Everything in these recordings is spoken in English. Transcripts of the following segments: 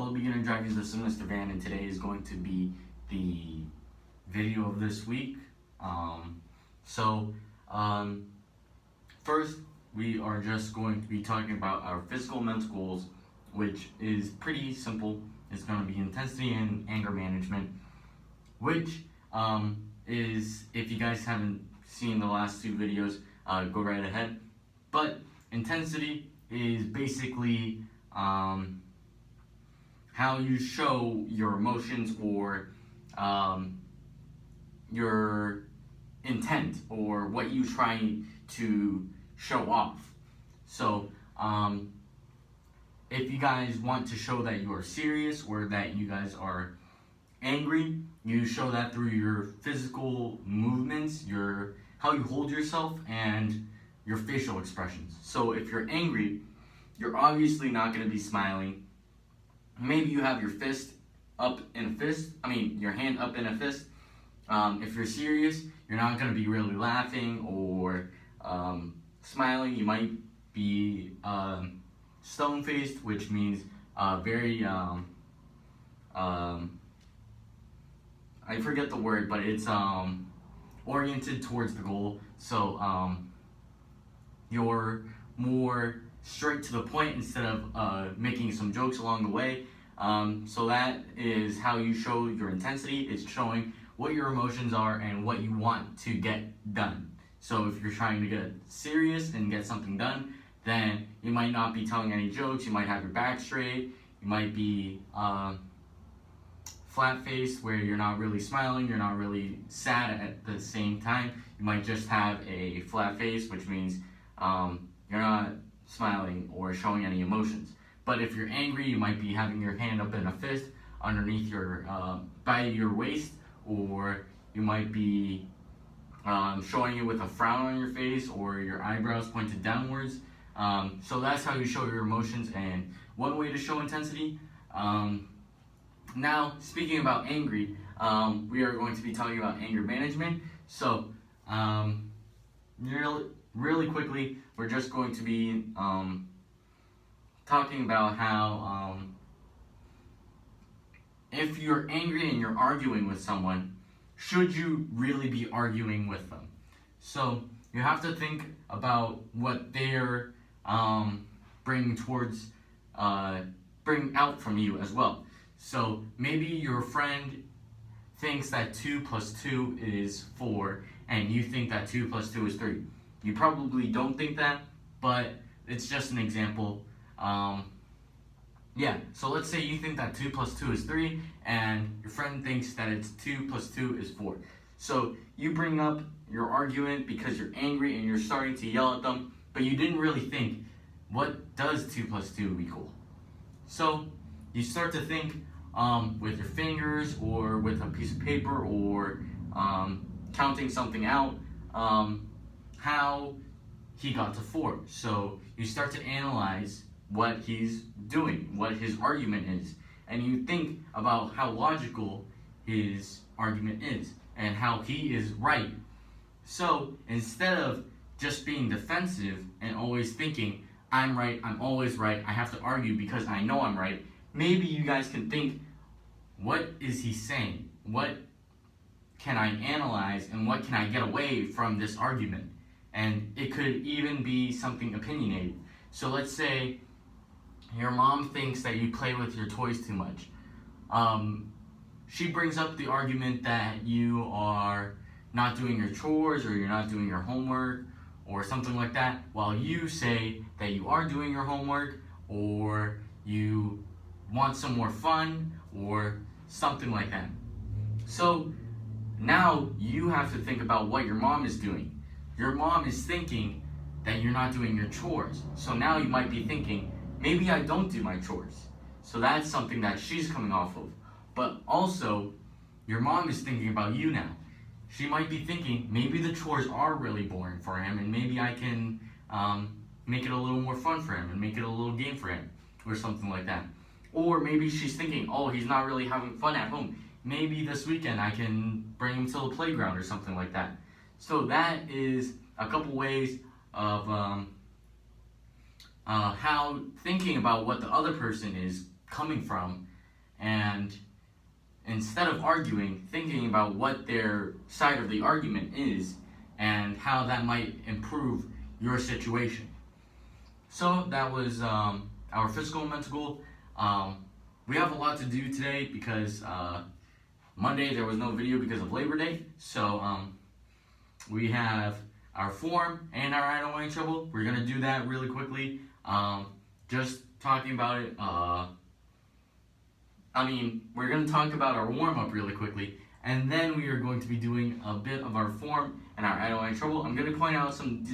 Hello beginner drivers, this is Mr. Van, and today is going to be the video of this week. First we are just going to be talking about our physical and mental goals, which is pretty simple. It's going to be intensity and anger management, which is, if you guys haven't seen the last two videos, go right ahead. But intensity is basically how you show your emotions or your intent or what you try to show off. So if you guys want to show that you are serious or that you guys are angry, you show that through your physical movements, how you hold yourself, and your facial expressions. So if you're angry, you're obviously not going to be smiling. Maybe you have your fist up in a fist, your hand up in a fist. If you're serious, you're not going to be really laughing or smiling. You might be stone-faced, which means very, I forget the word, but it's oriented towards the goal. So you're more straight to the point instead of making some jokes along the way. So that is how you show your intensity. It's showing what your emotions are and what you want to get done. So if you're trying to get serious and get something done, then you might not be telling any jokes. You might have your back straight. You might be flat-faced, where you're not really smiling, you're not really sad at the same time. You might just have a flat face, which means you're not smiling or showing any emotions. But if you're angry, you might be having your hand up in a fist underneath your by your waist, or you might be showing it with a frown on your face or your eyebrows pointed downwards. So that's how you show your emotions, and one way to show intensity. Now, speaking about angry, we are going to be talking about anger management. So really quickly, we're just going to be talking about how if you're angry and you're arguing with someone, should you really be arguing with them? So you have to think about what they're bring out from you as well. So maybe your friend thinks that 2 plus 2 is 4, and you think that 2 plus 2 is 3. You probably don't think that, but it's just an example. So let's say you think that 2 plus 2 is 3, and your friend thinks that it's 2 plus 2 is 4. So you bring up your argument because you're angry and you're starting to yell at them, but you didn't really think, what does 2 plus 2 equal? So you start to think with your fingers or with a piece of paper or counting something out, how he got to 4. So you start to analyze what he's doing, what his argument is, and you think about how logical his argument is and how he is right. So instead of just being defensive and always thinking, I'm right, I'm always right, I have to argue because I know I'm right, maybe you guys can think, what is he saying? What can I analyze and what can I get away from this argument? And it could even be something opinionated. So let's say your mom thinks that you play with your toys too much. She brings up the argument that you are not doing your chores or you're not doing your homework or something like that, while you say that you are doing your homework or you want some more fun or something like that. So now you have to think about what your mom is doing. Your mom is thinking that you're not doing your chores. So now you might be thinking, maybe I don't do my chores. So that's something that she's coming off of. But also, your mom is thinking about you now. She might be thinking, maybe the chores are really boring for him, and maybe I can make it a little more fun for him and make it a little game for him or something like that. Or maybe she's thinking, oh, he's not really having fun at home. Maybe this weekend I can bring him to the playground or something like that. So that is a couple ways of how thinking about what the other person is coming from and instead of arguing, thinking about what their side of the argument is and how that might improve your situation. So that was our physical and mental goal. We have a lot to do today because Monday there was no video because of Labor Day. So we have our form and our I don't want any trouble. We're gonna do that really quickly. Just talking about it. We're going to talk about our warm-up really quickly, and then we are going to be doing a bit of our form and our I don't want any trouble. I'm going to point out some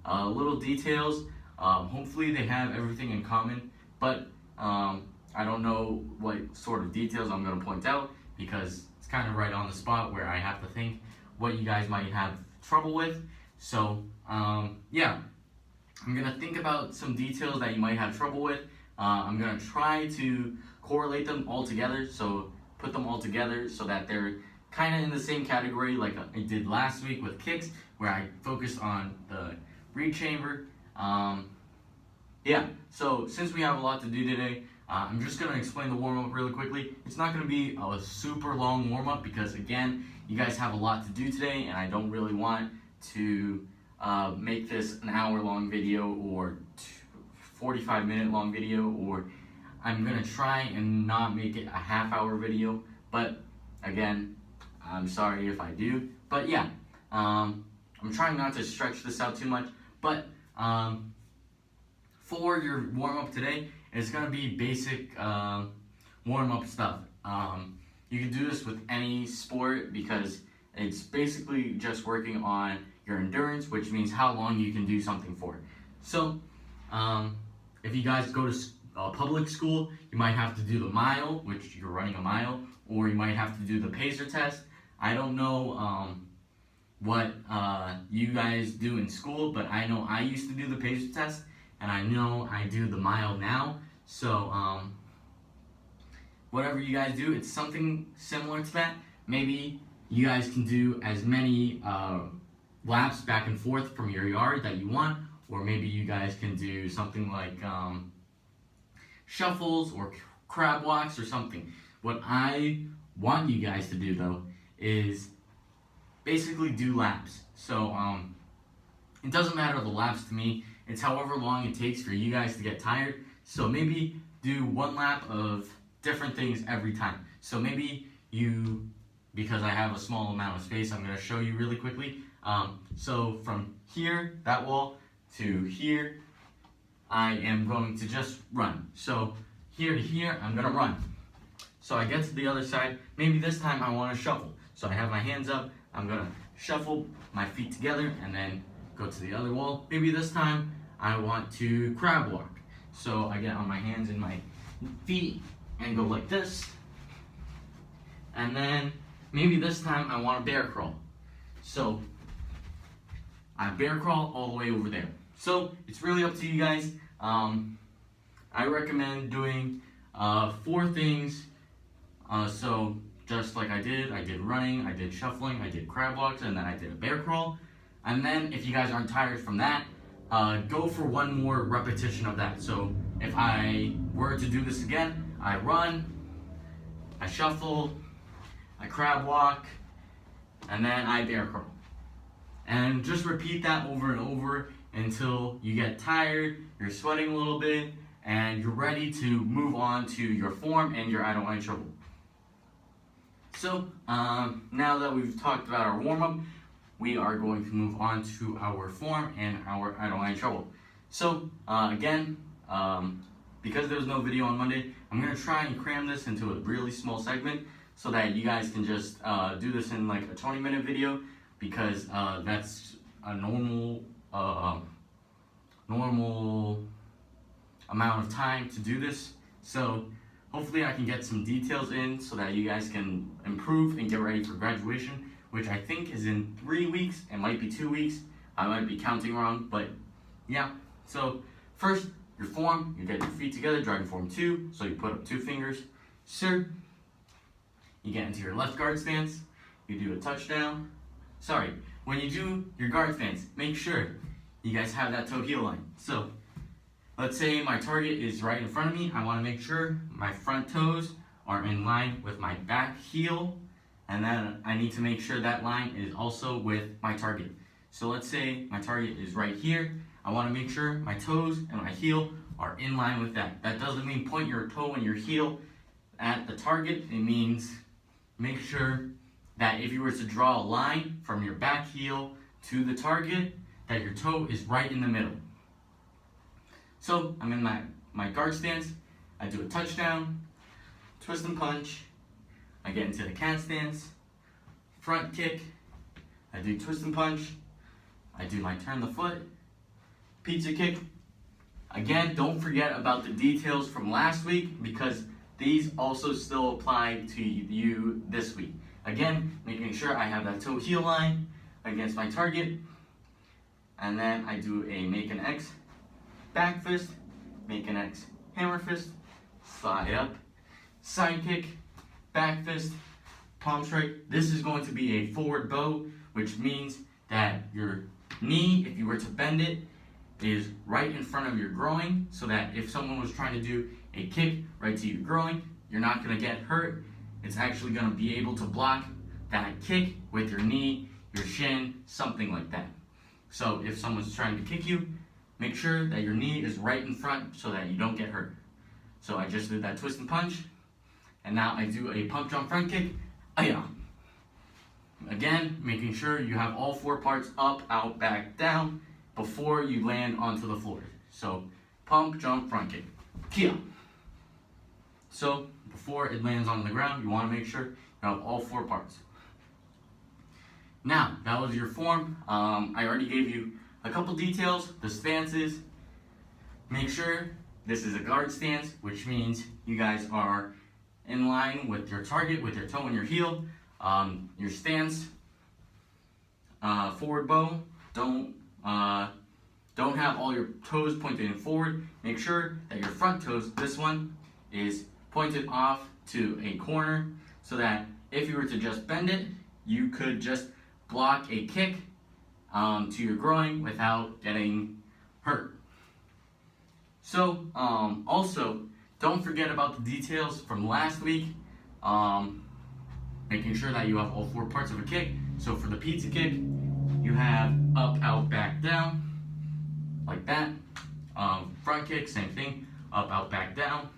little details. Hopefully they have everything in common, but I don't know what sort of details I'm going to point out because it's kind of right on the spot where I have to think what you guys might have trouble with. So, yeah, I'm going to think about some details that you might have trouble with. I'm going to try to correlate them all together, so put them all together so that they're kind of in the same category like I did last week with kicks, where I focused on the reed chamber. Yeah, so since we have a lot to do today, I'm just going to explain the warm-up really quickly. It's not going to be a super long warm-up because, again, you guys have a lot to do today, and I don't really want to make this an hour-long video or 45-minute long video, or I'm gonna try and not make it a half-hour video, but again, I'm sorry if I do. But yeah, I'm trying not to stretch this out too much, but for your warm-up today, it's gonna be basic warm-up stuff. You can do this with any sport because it's basically just working on your endurance, which means how long you can do something for. So, if you guys go to public school, you might have to do the mile, which you're running a mile, or you might have to do the pacer test. I don't know what you guys do in school, but I know I used to do the pacer test, and I know I do the mile now. So whatever you guys do, it's something similar to that. Maybe you guys can do as many laps back and forth from your yard that you want, or maybe you guys can do something like shuffles or crab walks or something. What I want you guys to do though is basically do laps. So it doesn't matter the laps to me, it's however long it takes for you guys to get tired. So maybe do one lap of different things every time. So maybe because I have a small amount of space, I'm going to show you really quickly. So from here, that wall, to here, I am going to just run. So here to here, I'm gonna run. So I get to the other side. Maybe this time I want to shuffle. So I have my hands up. I'm gonna shuffle my feet together and then go to the other wall. Maybe this time I want to crab walk. So I get on my hands and my feet and go like this. And then maybe this time I want to bear crawl. So I bear crawl all the way over there. So it's really up to you guys. I recommend doing 4 things. So just like I did running, I did shuffling, I did crab walks, and then I did a bear crawl. And then if you guys aren't tired from that, go for one more repetition of that. So if I were to do this again, I run, I shuffle, I crab walk, and then I bear crawl. And just repeat that over and over until you get tired, you're sweating a little bit, and you're ready to move on to your form and your I don't want any trouble. So now that we've talked about our warm-up, we are going to move on to our form and our I don't want any trouble. So again, because there was no video on Monday, I'm going to try and cram this into a really small segment so that you guys can just do this in like a 20-minute video, because that's a normal amount of time to do this. So hopefully I can get some details in so that you guys can improve and get ready for graduation, which I think is in 3 weeks. It might be 2 weeks. I might be counting wrong, but yeah. So first, your form, you get your feet together, dragon form 2. So you put up 2 fingers, sir. You get into your left guard stance. You do a touchdown. Sorry, when you do your guard stance, make sure you guys have that toe heel line. So let's say my target is right in front of me. I want to make sure my front toes are in line with my back heel, and then I need to make sure that line is also with my target. So let's say my target is right here. I want to make sure my toes and my heel are in line with that. That doesn't mean point your toe and your heel at the target. It means make sure that if you were to draw a line from your back heel to the target, that your toe is right in the middle. So I'm in my guard stance. I do a touchdown, twist and punch. I get into the cat stance, front kick. I do twist and punch. I do my turn the foot, pizza kick. Again, don't forget about the details from last week because these also still apply to you this week. Again, making sure I have that toe heel line against my target. And then I do a make an X back fist, make an X hammer fist, slide up, side kick, back fist, palm strike. This is going to be a forward bow, which means that your knee, if you were to bend it, is right in front of your groin, so that if someone was trying to do a kick right to your groin, you're not going to get hurt. It's actually going to be able to block that kick with your knee, your shin, something like that. So if someone's trying to kick you, make sure that your knee is right in front so that you don't get hurt. So I just did that twist and punch, and now I do a pump jump front kick. Aya. Again, making sure you have all four parts up, out, back, down before you land onto the floor. So pump, jump, front kick. Kia. So before it lands on the ground, you want to make sure you have all four parts. Now, that was your form. I already gave you a couple details, the stances. Make sure this is a guard stance, which means you guys are in line with your target, with your toe and your heel. Your stance, forward bow, don't have all your toes pointed in forward. Make sure that your front toes, this one, is pointed off to a corner so that if you were to just bend it, you could just block a kick to your groin without getting hurt. So, also, don't forget about the details from last week. Making sure that you have all four parts of a kick. So for the pizza kick, you have up, out, back, down, like that. Front kick, same thing, up, out, back, down.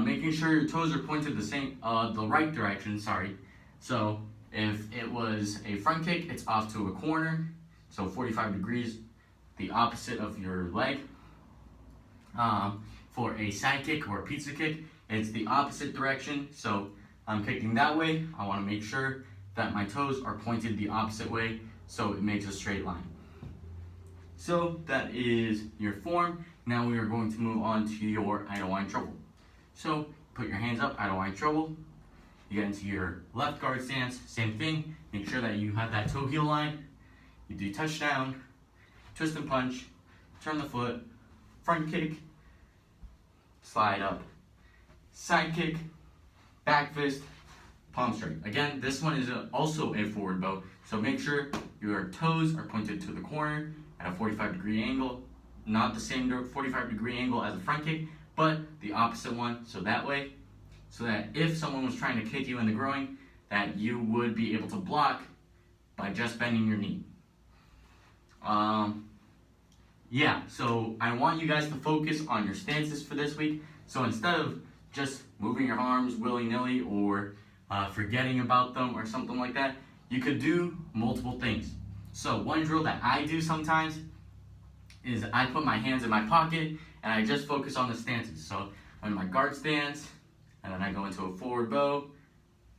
Making sure your toes are pointed the right direction, sorry. So if it was a front kick, it's off to a corner, so 45 degrees, the opposite of your leg. For a side kick or a pizza kick, it's the opposite direction, so I'm kicking that way. I want to make sure that my toes are pointed the opposite way so it makes a straight line. So that is your form. Now we are going to move on to your I don't want trouble. So put your hands up, I don't want trouble. You get into your left guard stance, same thing. Make sure that you have that toe heel line. You do touchdown, twist and punch, turn the foot, front kick, slide up, side kick, back fist, palm strike. Again, this one is also a forward bow, so make sure your toes are pointed to the corner at a 45-degree angle. Not the same 45-degree angle as a front kick, but the opposite one, so that way, so that if someone was trying to kick you in the groin, that you would be able to block by just bending your knee. Yeah, so I want you guys to focus on your stances for this week. So instead of just moving your arms willy-nilly or forgetting about them or something like that, you could do multiple things. So one drill that I do sometimes is I put my hands in my pocket and I just focus on the stances. So I'm in my guard stance, and then I go into a forward bow,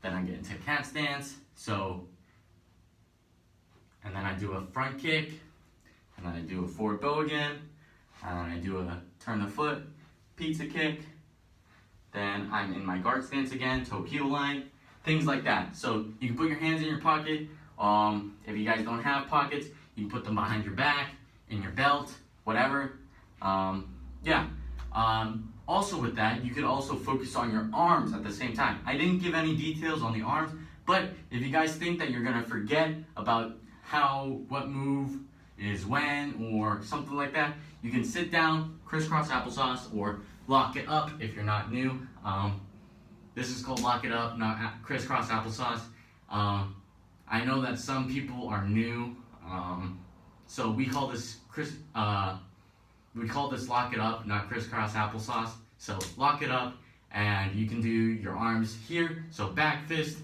then I get into cat stance, and then I do a front kick, and then I do a forward bow again, and then I do a turn the foot, pizza kick, then I'm in my guard stance again, toe heel line, things like that. So you can put your hands in your pocket. If you guys don't have pockets, you can put them behind your back, in your belt, whatever. Also with that, you could also focus on your arms at the same time. I didn't give any details on the arms, but if you guys think that you're gonna forget about what move is when or something like that, you can sit down, crisscross applesauce, or lock it up if you're not new. This is called lock it up, not crisscross applesauce. I know that some people are new, so we call this lock it up, not crisscross applesauce. So lock it up, and you can do your arms here. So back fist,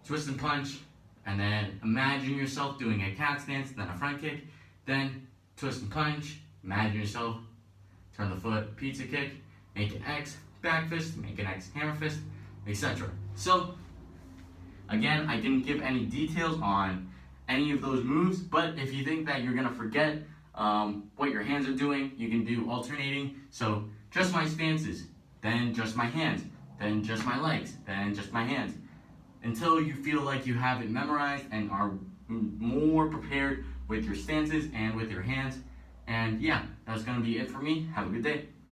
twist and punch, and then imagine yourself doing a cat stance, then a front kick, then twist and punch. Imagine yourself turn the foot, pizza kick, make an X, back fist, make an X, hammer fist, etc. So again, I didn't give any details on any of those moves, but if you think that you're gonna forget what your hands are doing, you can do alternating. So just my stances, then just my hands, then just my legs, then just my hands, until you feel like you have it memorized and are more prepared with your stances and with your hands. And yeah, that's gonna be it for me. Have a good day.